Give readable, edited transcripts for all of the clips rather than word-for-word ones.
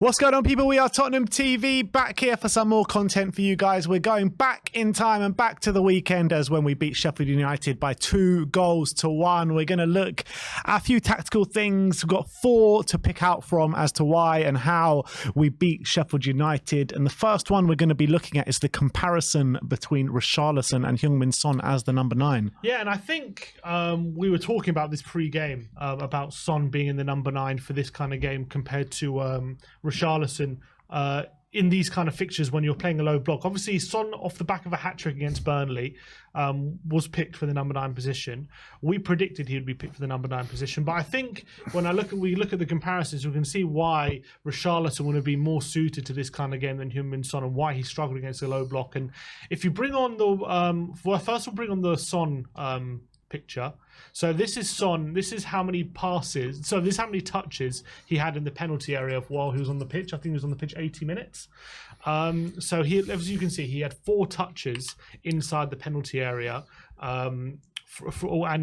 What's going on, people? We are Tottenham TV, back here for some more content for you guys. We're going back in time and back to the weekend as when we beat Sheffield United by 2-1. We're going to look at a few tactical things. We've got 4 to pick out from as to why and how we beat Sheffield United. And the first one we're going to be looking at is the comparison between Richarlison and Heung-min Son as the number 9. Yeah, and I think we were talking about this pre-game, about Son being in the number 9 for this kind of game compared to Richarlison in these kind of fixtures when you're playing a low block. Obviously, Son, off the back of a hat-trick against Burnley, was picked for the number 9 position. We predicted he would be picked for the number 9 position, but I think when we look at the comparisons, we can see why Richarlison would have been more suited to this kind of game than Heung-min Son, and why he struggled against a low block. And if you bring on the first we'll bring on the Son picture. So this is Son. This is how many passes. So this is how many touches he had in the penalty area while he was on the pitch. I think he was on the pitch 80 minutes. So he, as you can see, he had 4 touches inside the penalty area. And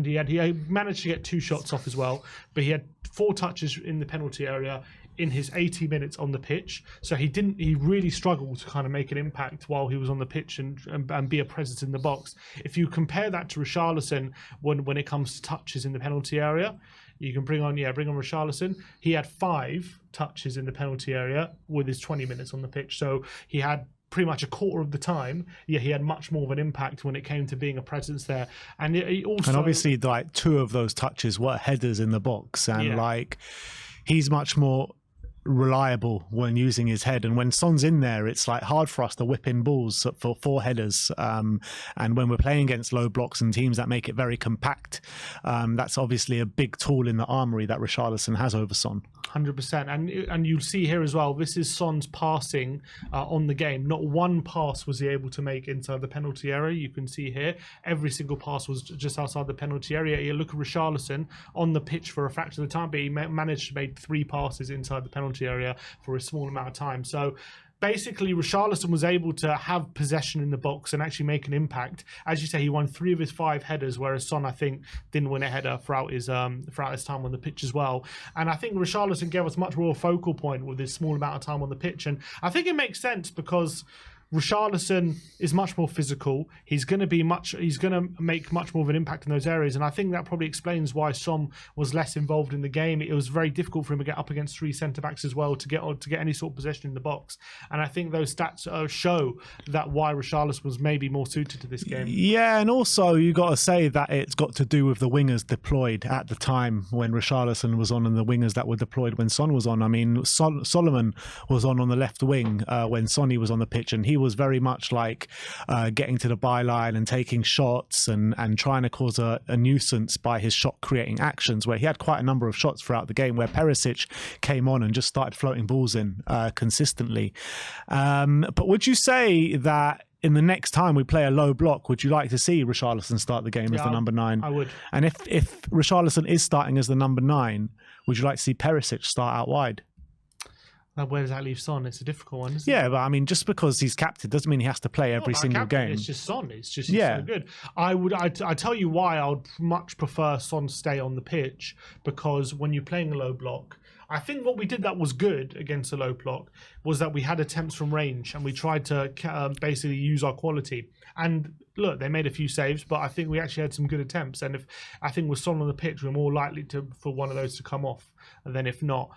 he managed to get 2 shots off as well. But he had 4 touches in the penalty area in his 80 minutes on the pitch. So he really struggled to kind of make an impact while he was on the pitch and be a presence in the box. If you compare that to Richarlison when it comes to touches in the penalty area, you can bring on Richarlison. He had 5 touches in the penalty area with his 20 minutes on the pitch. So he had pretty much a quarter of the time, he had much more of an impact when it came to being a presence there. And he also, and obviously, like 2 of those touches were headers in the box, and like he's much more reliable when using his head, and when Son's in there, it's like hard for us to whip in balls for 4 headers, and when we're playing against low blocks and teams that make it very compact, that's obviously a big tool in the armory that Richarlison has over Son. 100%, and you'll see here as well, this is Son's passing on the game. Not one pass was he able to make inside the penalty area. You can see here, every single pass was just outside the penalty area. You look at Richarlison on the pitch for a fraction of the time, but he managed to make 3 passes inside the penalty area for a small amount of time. So basically, Richarlison was able to have possession in the box and actually make an impact. As you say, he won 3 of his 5 headers, whereas Son, I think, didn't win a header throughout his time on the pitch as well. And I think Richarlison gave us much more focal point with his small amount of time on the pitch. And I think it makes sense because Richarlison is much more physical. He's going to make much more of an impact in those areas, and I think that probably explains why Son was less involved in the game. It was very difficult for him to get up against 3 centre backs as well to get any sort of possession in the box. And I think those stats show that why Richarlison was maybe more suited to this game. Yeah, and also you got to say that it's got to do with the wingers deployed at the time when Richarlison was on, and the wingers that were deployed when Son was on. I mean, Solomon was on the left wing when Sonny was on the pitch, and he was very much like getting to the byline and taking shots and trying to cause a nuisance by his shot creating actions, where he had quite a number of shots throughout the game where Perisic came on and just started floating balls in consistently. But would you say that in the next time we play a low block, would you like to see Richarlison start the game as the number 9? I would. And if Richarlison is starting as the number 9, would you like to see Perisic start out wide? Where does that leave Son? It's a difficult one, isn't it? Yeah, but I mean, just because he's captain doesn't mean he has to play every single game. It's just Son. It's just so good. I tell you why I would much prefer Son stay on the pitch, because when you're playing a low block, I think what we did that was good against a low block was that we had attempts from range and we tried to basically use our quality. And look, they made a few saves, but I think we actually had some good attempts. And I think with Son on the pitch, we're more likely for one of those to come off than if not.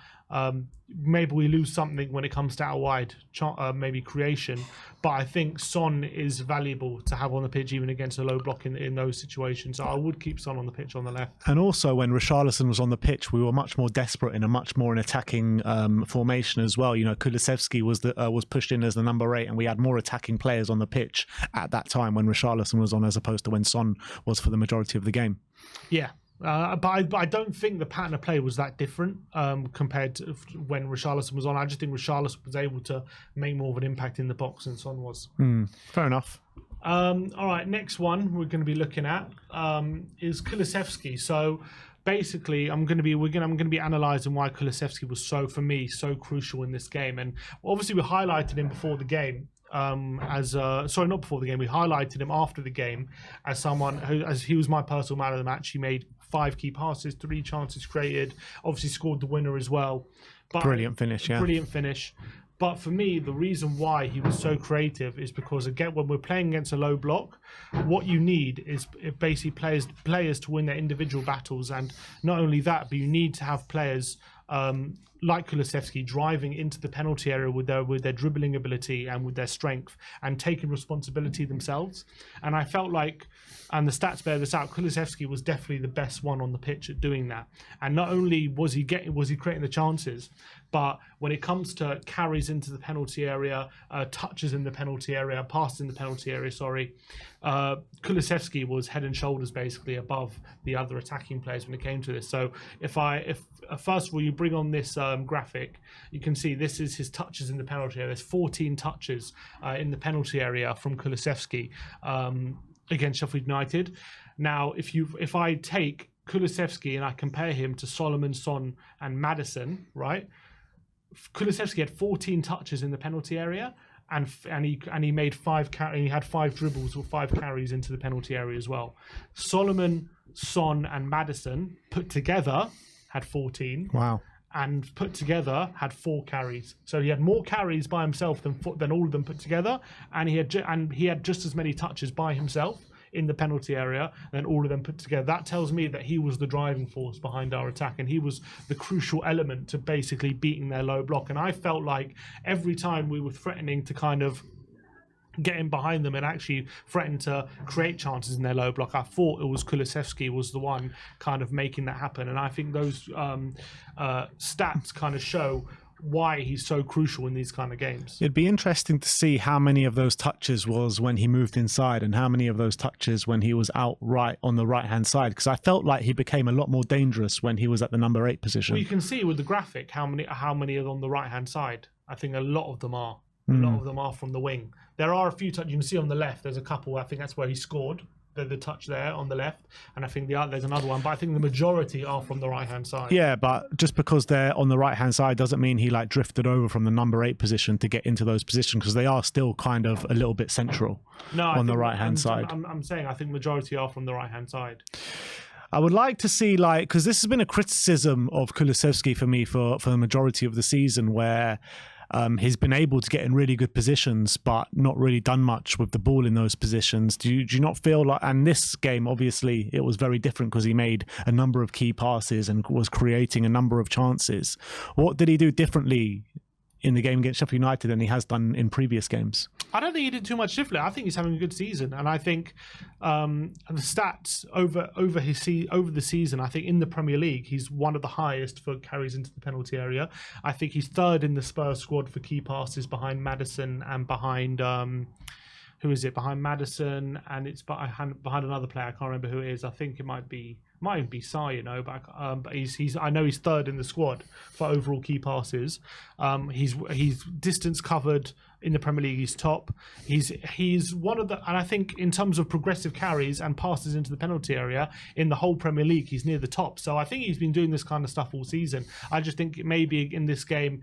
Maybe we lose something when it comes to out wide, maybe creation. But I think Son is valuable to have on the pitch even against a low block in those situations. So I would keep Son on the pitch on the left. And also when Richarlison was on the pitch, we were much more desperate in a much more an attacking formation as well. You know, Kulusevski was pushed in as the number 8, and we had more attacking players on the pitch at that time when Richarlison was on, as opposed to when Son was for the majority of the game. Yeah. But I don't think the pattern of play was that different compared to when Richarlison was on. I just think Richarlison was able to make more of an impact in the box than Son was. Fair enough. All right, next one we're going to be looking at is Kulusevski. So basically, I'm going to be analysing why Kulusevski was so crucial in this game. And obviously, we highlighted him before the game. Not before the game. We highlighted him after the game as someone who, as he was my personal man of the match. He made 5 key passes, 3 chances created, obviously scored the winner as well. But Brilliant finish, yeah. Brilliant finish. But for me, the reason why he was so creative is because, again, when we're playing against a low block, what you need is basically players to win their individual battles. And not only that, but you need to have players like Kulusevski driving into the penalty area with their dribbling ability and with their strength and taking responsibility themselves. And I felt like, and the stats bear this out, Kulusevski was definitely the best one on the pitch at doing that. And not only was he creating the chances, but when it comes to carries into the penalty area, touches in the penalty area, passes in the penalty area, Kulusevski was head and shoulders basically above the other attacking players when it came to this. So if first of all you bring on this graphic, you can see this is his touches in the penalty area. There's 14 touches in the penalty area from Kulusevski against Sheffield United. Now, if I take Kulusevski and I compare him to Solomon, Son, and Maddison, right? Kulusevski had 14 touches in the penalty area, and he made he had 5 dribbles or 5 carries into the penalty area as well. Solomon, Son, and Maddison put together had 14. Wow. And put together had 4 carries. So he had more carries by himself than all of them put together, and he had just as many touches by himself in the penalty area than all of them put together. That tells me that he was the driving force behind our attack, and he was the crucial element to basically beating their low block. And I felt like every time we were threatening to kind of get in behind them and actually threaten to create chances in their low block, I thought it was Kulusevski was the one kind of making that happen. And I think those stats kind of show why he's so crucial in these kind of games. It'd be interesting to see how many of those touches was when he moved inside and how many of those touches when he was out right on the right-hand side, because I felt like he became a lot more dangerous when he was at the number 8 position. Well, you can see with the graphic how many are on the right-hand side. I think a lot of them are. A lot of them are from the wing. There are a few touches. You can see on the left, there's a couple. I think that's where he scored. The touch there on the left, and I think there's another one, but I think the majority are from the right-hand side. Yeah, but just because they're on the right-hand side doesn't mean he like drifted over from the number 8 position to get into those positions, because they are still kind of a little bit central on the right-hand side. I'm saying I think majority are from the right-hand side. I would like to see, like, because this has been a criticism of Kulusevski for me for the majority of the season, where he's been able to get in really good positions, but not really done much with the ball in those positions. Do you not feel like, and this game, obviously, it was very different because he made a number of key passes and was creating a number of chances. What did he do differently in the game against Sheffield United than he has done in previous games? I don't think he did too much differently. I think he's having a good season, and I think the stats over the season, I think in the Premier League he's one of the highest for carries into the penalty area. I think he's 3rd in the Spurs squad for key passes behind Maddison and behind behind Maddison, and it's behind another player. I can't remember who it is. I think it might even be Sai, but I know he's 3rd in the squad for overall key passes. He's distance covered in the Premier League. He's top. He's one of the, and I think in terms of progressive carries and passes into the penalty area in the whole Premier League, he's near the top. So I think he's been doing this kind of stuff all season. I just think maybe in this game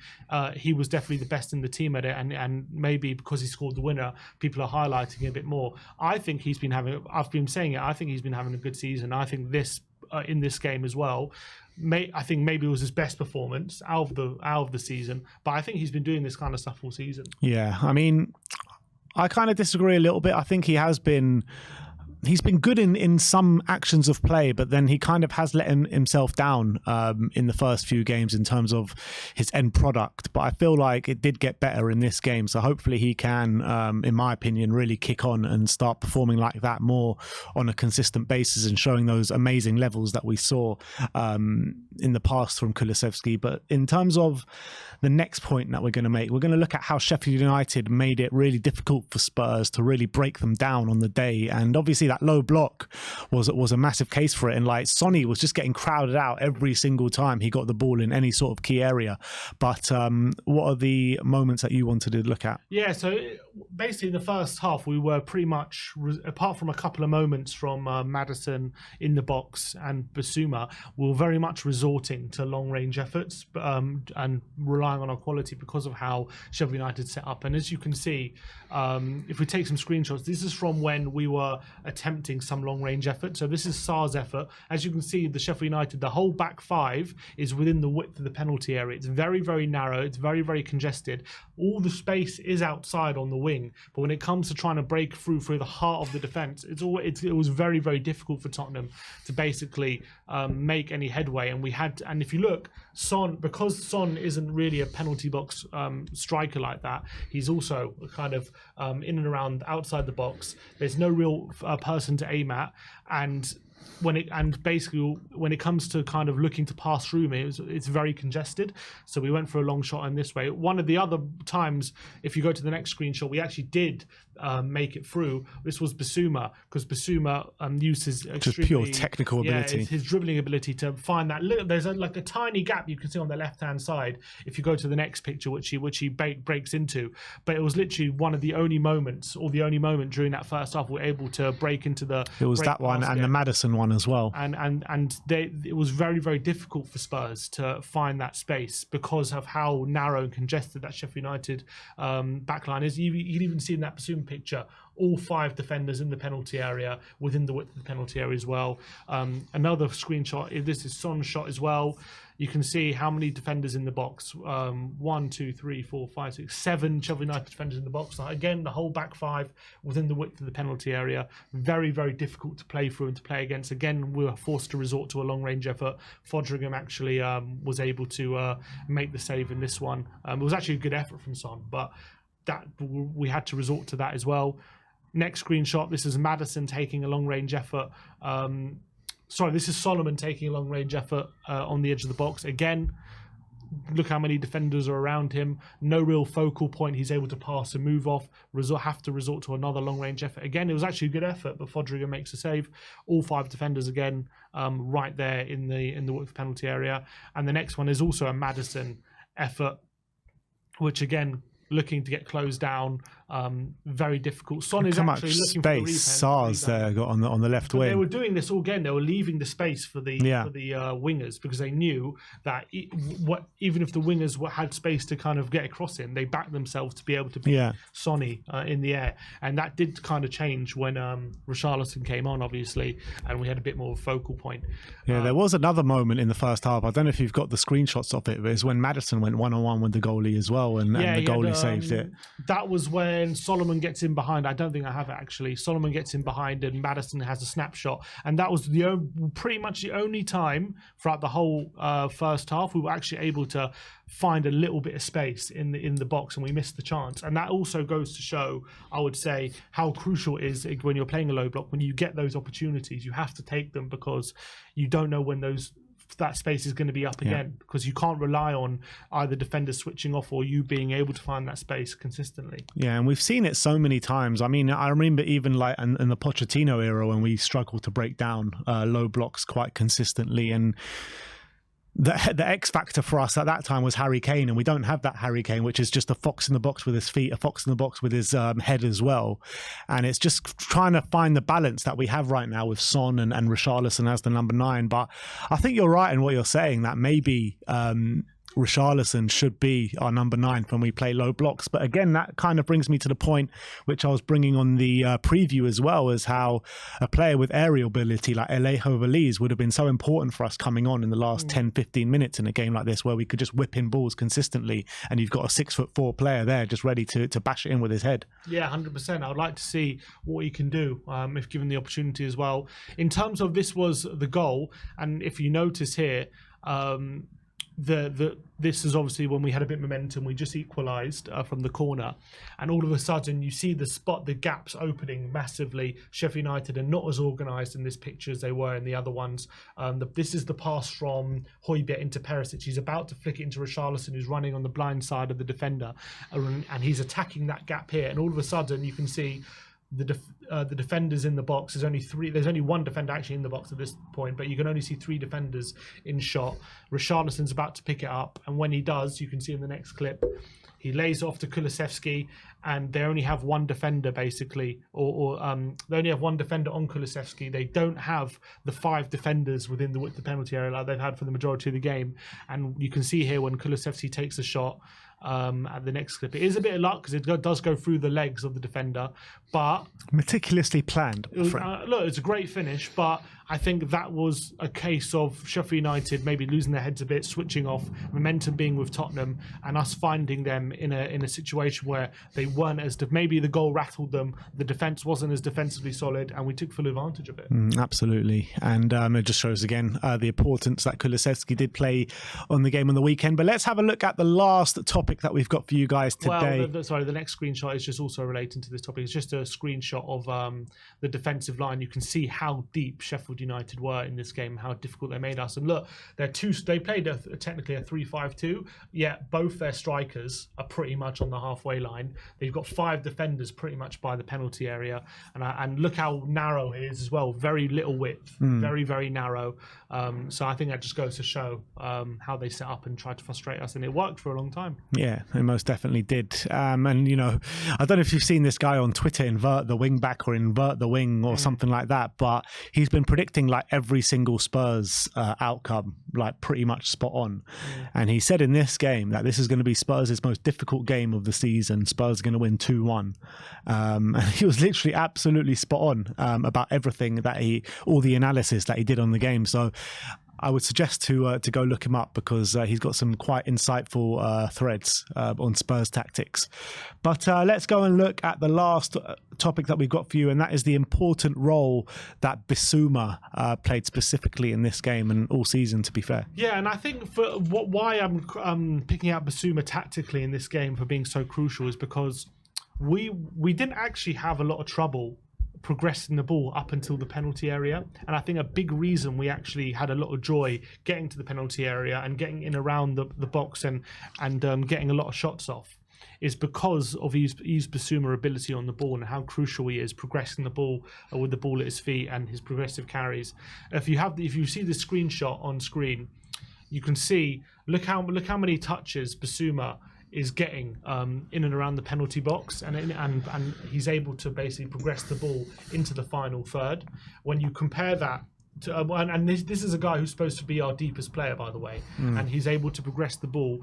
he was definitely the best in the team at it, and maybe because he scored the winner, people are highlighting it a bit more. I think he's been having. I've been saying it. I think he's been having a good season. I think this. In this game as well, I think maybe it was his best performance out of the season, but I think he's been doing this kind of stuff all season. Yeah, I mean, I kind of disagree a little bit. I think he's been good in some actions of play, but then he kind of has let himself down in the first few games in terms of his end product. But I feel like it did get better in this game. So hopefully he can, in my opinion, really kick on and start performing like that more on a consistent basis and showing those amazing levels that we saw in the past from Kulusevski. But in terms of the next point that we're going to make, we're going to look at how Sheffield United made it really difficult for Spurs to really break them down on the day. And obviously that low block was a massive case for it. And like Sonny was just getting crowded out every single time he got the ball in any sort of key area. But what are the moments that you wanted to look at? Yeah, so basically in the first half, we were pretty much, apart from a couple of moments from Maddison in the box and Basuma, we were very much resorting to long-range efforts and relying on our quality because of how Sheffield United set up. And as you can see, if we take some screenshots, this is from when we were attempting some long range effort. So this is Sarr's effort. As you can see, the Sheffield United, the whole back five is within the width of the penalty area. It's very, very narrow. It's very, very congested. All the space is outside on the wing, but when it comes to trying to break through the heart of the defence, it was very, very difficult for Tottenham to basically make any headway. And if you look, because Son isn't really a penalty box striker like that, he's also kind of in and around outside the box. There's no real person to aim at, and when it comes to kind of looking to pass through me, it's very congested. So we went for a long shot in this way. One of the other times, if you go to the next screenshot, we actually did make it through. This was Basuma, because Basuma used his just pure technical ability, his dribbling ability to find that there's like a tiny gap you can see on the left hand side if you go to the next picture, which he breaks into. But it was literally one of the only moments, or the only moment during that first half we're able to break into the. It was that one and the Maddison one as well. It was very, very difficult for Spurs to find that space because of how narrow and congested that Sheffield United backline is. You can even see in that Basuma picture all 5 defenders in the penalty area, within the width of the penalty area as well. Another screenshot, this is Son's shot as well. You can see how many defenders in the box. 1, 2, 3, 4, 5, 6, 7 Sheffield United defenders in the box. Again, the whole back 5 within the width of the penalty area. Very, very difficult to play through and to play against. Again, we were forced to resort to a long-range effort. Foderingham actually was able to make the save in this one. It was actually a good effort from Son, but we had to resort to that as well. Next screenshot, this is Maddison taking a long-range effort. This is Solomon taking a long-range effort on the edge of the box. Again, look how many defenders are around him. No real focal point. He's able to pass and move off. Have to resort to another long-range effort. Again, it was actually a good effort, but Foderingham makes a save. All 5 defenders again, right there in the width penalty area. And the next one is also a Maddison effort, which again, looking to get closed down, very difficult. Son is actually looking for the space Sarr's there got on the left wing. They were doing this all again. They were leaving the space for the wingers, because they knew that even if the wingers had space to kind of get across in, they backed themselves to be able to beat Sonny in the air. And that did kind of change when Richarlison came on, obviously, and we had a bit more of a focal point. Yeah, there was another moment in the first half. I don't know if you've got the screenshots of it, but it's when Maddison went one-on-one with the goalie as well, and the goalie saved it. That was when Solomon gets in behind. I don't think I have it actually. Solomon gets in behind and Maddison has a snapshot, and that was pretty much the only time throughout the whole first half we were actually able to find a little bit of space in the box, and we missed the chance. And that also goes to show, I would say, how crucial it is when you're playing a low block. When you get those opportunities, you have to take them, because you don't know when that space is going to be up again, because you can't rely on either defenders switching off or you being able to find that space consistently. Yeah, and we've seen it so many times. I mean, I remember even like in the Pochettino era when we struggled to break down low blocks quite consistently, and the X factor for us at that time was Harry Kane, and we don't have that Harry Kane, which is just a fox in the box with his feet, a fox in the box with his head as well. And it's just trying to find the balance that we have right now with Son and Richarlison as the number 9. But I think you're right in what you're saying, that maybe Richarlison should be our number 9 when we play low blocks. But again, that kind of brings me to the point which I was bringing on the preview as well, is how a player with aerial ability like Alejo Veliz would have been so important for us coming on in the last 10-15 minutes in a game like this, where we could just whip in balls consistently, and you've got a 6'4" player there just ready to bash it in with his head. Yeah, 100%. I would like to see what he can do if given the opportunity as well. In terms of, this was the goal, and if you notice here, this is obviously when we had a bit of momentum. We just equalised from the corner, and all of a sudden you see the gaps opening massively. Sheffield United are not as organised in this picture as they were in the other ones. This is the pass from Højbjerg into Perisic. He's about to flick it into Richarlison, who's running on the blind side of the defender, and he's attacking that gap here. And all of a sudden you can see the defenders in the box. There's only one defender actually in the box at this point, but you can only see 3 defenders in shot. Richarlison's about to pick it up, and when he does, you can see in the next clip, he lays off to Kulusevski, and they only have one defender basically, or they only have one defender on Kulusevski. They don't have the 5 defenders within the penalty area like they've had for the majority of the game. And you can see here when Kulusevski takes a shot, at the next clip. It is a bit of luck because it does go through the legs of the defender, but meticulously planned. Look, it's a great finish, but I think that was a case of Sheffield United maybe losing their heads a bit, switching off, momentum being with Tottenham, and us finding them in a situation where they weren't as maybe the goal rattled them, the defence wasn't as defensively solid, and we took full advantage of it. Absolutely, and it just shows again the importance that Kulusevski did play on the game on the weekend. But let's have a look at the last topic that we've got for you guys today. Well, the next screenshot is just also relating to this topic. It's just a screenshot of the defensive line. You can see how deep Sheffield United were in this game, how difficult they made us. And look, they played technically a 3-5-2, yet both their strikers are pretty much on the halfway line. They've got 5 defenders pretty much by the penalty area, and look how narrow it is as well. Very little width, very, very narrow. So I think that just goes to show how they set up and tried to frustrate us, and it worked for a long time. Yeah, it most definitely did. And, you know, I don't know if you've seen this guy on Twitter, invert the wing back or invert the wing or something like that, but he's been predicting like every single Spurs outcome, like pretty much spot on. And he said in this game that this is going to be Spurs' most difficult game of the season. Spurs are going to win 2-1. And he was literally absolutely spot on about everything that all the analysis that he did on the game. So I would suggest to go look him up because he's got some quite insightful threads on Spurs tactics. But let's go and look at the last topic that we've got for you, and that is the important role that Bissouma played specifically in this game and all season, to be fair. Yeah, and I think why I'm picking out Bissouma tactically in this game for being so crucial is because we didn't actually have a lot of trouble progressing the ball up until the penalty area, and I think a big reason we actually had a lot of joy getting to the penalty area and getting in around the box and getting a lot of shots off is because of his Bissouma ability on the ball and how crucial he is progressing the ball with the ball at his feet and his progressive carries. If you see the screenshot on screen, you can see look how many touches Bissouma is getting in and around the penalty box, and he's able to basically progress the ball into the final third. When you compare that to, and this is a guy who's supposed to be our deepest player, by the way, and he's able to progress the ball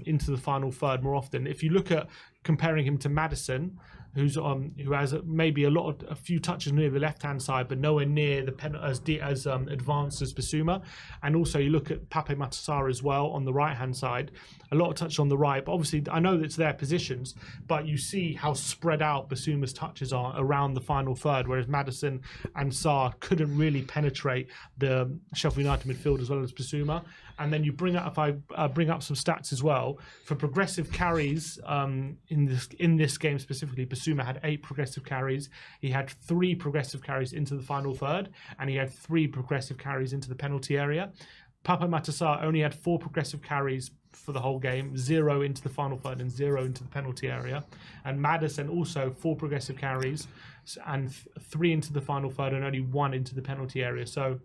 into the final third more often. If you look at comparing him to Maddison, who has maybe a few touches near the left-hand side, but nowhere near as advanced as Bissouma. And also you look at Pape Matar as well on the right-hand side, a lot of touches on the right. But obviously, I know it's their positions, but you see how spread out Bissouma's touches are around the final third, whereas Maddison and Sarr couldn't really penetrate the Sheffield United midfield as well as Bissouma. And then you bring up, if I bring up some stats as well, for progressive carries in this game specifically, Bissouma had 8 progressive carries. He had 3 progressive carries into the final third, and he had 3 progressive carries into the penalty area. Pape Matar only had 4 progressive carries for the whole game, 0 into the final third and 0 into the penalty area. And Maddison also 4 progressive carries and 3 into the final third and only 1 into the penalty area. So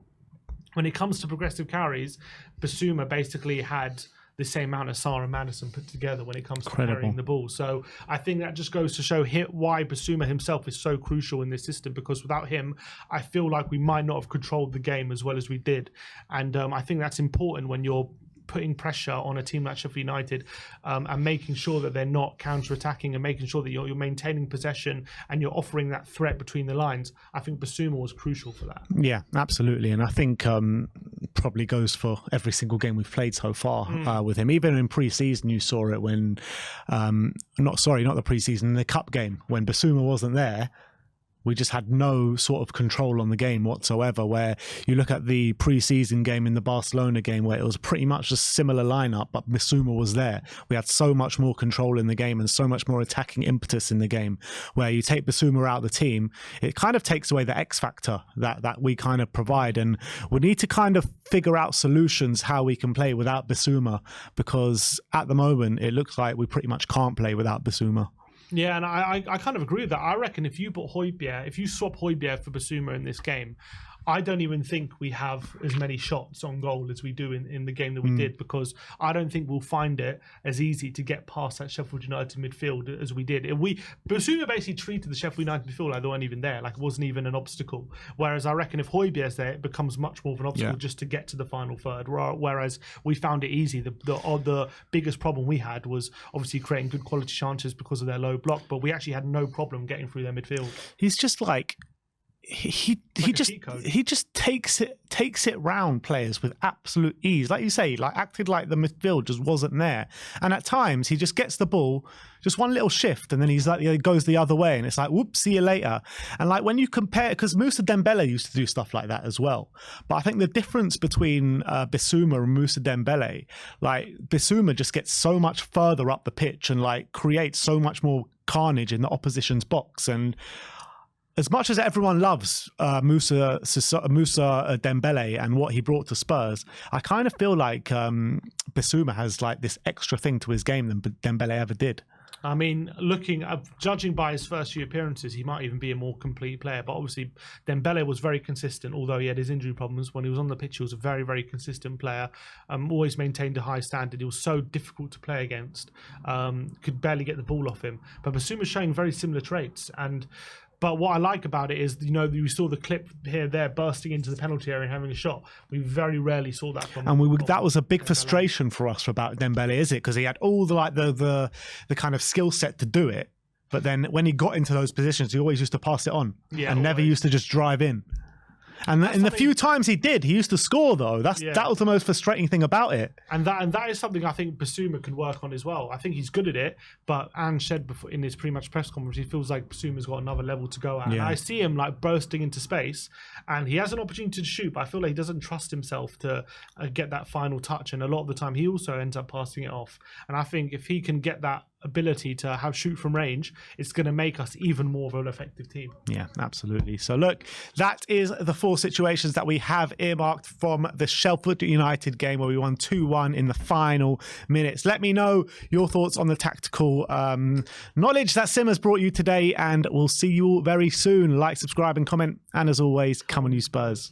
when it comes to progressive carries, Bissouma basically had the same amount as Sarr and Maddison put together when it comes to carrying the ball. So I think that just goes to show why Bissouma himself is so crucial in this system, because without him, I feel like we might not have controlled the game as well as we did. And I think that's important when you're putting pressure on a team like Sheffield United and making sure that they're not counter-attacking and making sure that you're maintaining possession and you're offering that threat between the lines. I think Bissouma was crucial for that. Yeah, absolutely. And I think probably goes for every single game we've played so far with him. Even in pre-season, you saw it when, not the pre-season, the cup game, when Bissouma wasn't there. We just had no sort of control on the game whatsoever, where you look at the pre-season game in the Barcelona game where it was pretty much a similar lineup, but Bissouma was there. We had so much more control in the game and so much more attacking impetus in the game, where you take Bissouma out of the team, it kind of takes away the X factor that we kind of provide. And we need to kind of figure out solutions how we can play without Bissouma, because at the moment it looks like we pretty much can't play without Bissouma. Yeah, and I kind of agree with that. I reckon if you swap Højbjerg for Bissouma in this game, I don't even think we have as many shots on goal as we do in the game that we did, because I don't think we'll find it as easy to get past that Sheffield United midfield as we did. Basuma basically treated the Sheffield United midfield like they weren't even there, like it wasn't even an obstacle. Whereas I reckon if Højbjerg's there, it becomes much more of an obstacle just to get to the final third. Whereas we found it easy. The biggest problem we had was obviously creating good quality chances because of their low block, but we actually had no problem getting through their midfield. He's just like he just takes it round players with absolute ease, like you say, like acted like the midfield just wasn't there. And at times he just gets the ball, just one little shift, and then he's like, he goes the other way, and it's like, whoops, see you later. And like when you compare, because Moussa Dembele used to do stuff like that as well, but I think the difference between Bissouma and Moussa Dembele, like Bissouma just gets so much further up the pitch and like creates so much more carnage in the opposition's box. And as much as everyone loves Moussa Dembele and what he brought to Spurs, I kind of feel like Bissouma has like this extra thing to his game than Dembele ever did. I mean, judging by his first few appearances, he might even be a more complete player. But obviously, Dembele was very consistent, although he had his injury problems. When he was on the pitch, he was a very, very consistent player. Always maintained a high standard. He was so difficult to play against. Could barely get the ball off him. But Bissouma's showing very similar traits. But what I like about it is, you saw the clip here, there, bursting into the penalty area and having a shot. We very rarely saw that from him. And that was a big frustration for us about Dembele, is it? Because he had all the kind of skill set to do it. But then when he got into those positions, he always used to pass it on and never used to just drive in. And in the few times he did, he used to score though. That was the most frustrating thing about it. And that is something I think Bissouma can work on as well. I think he's good at it, but Ange said before in his pre-match press conference, he feels like Bissouma's got another level to go at. And I see him like bursting into space, and he has an opportunity to shoot, but I feel like he doesn't trust himself to get that final touch. And a lot of the time, he also ends up passing it off. And I think if he can get that ability to shoot from range, it's going to make us even more of an effective team. Yeah, absolutely. So look, that is the 4 situations that we have earmarked from the Sheffield United game where we won 2-1 in the final minutes. Let me know your thoughts on the tactical knowledge that Sim has brought you today, and we'll see you all very soon. Like, subscribe and comment, and as always, come on you Spurs.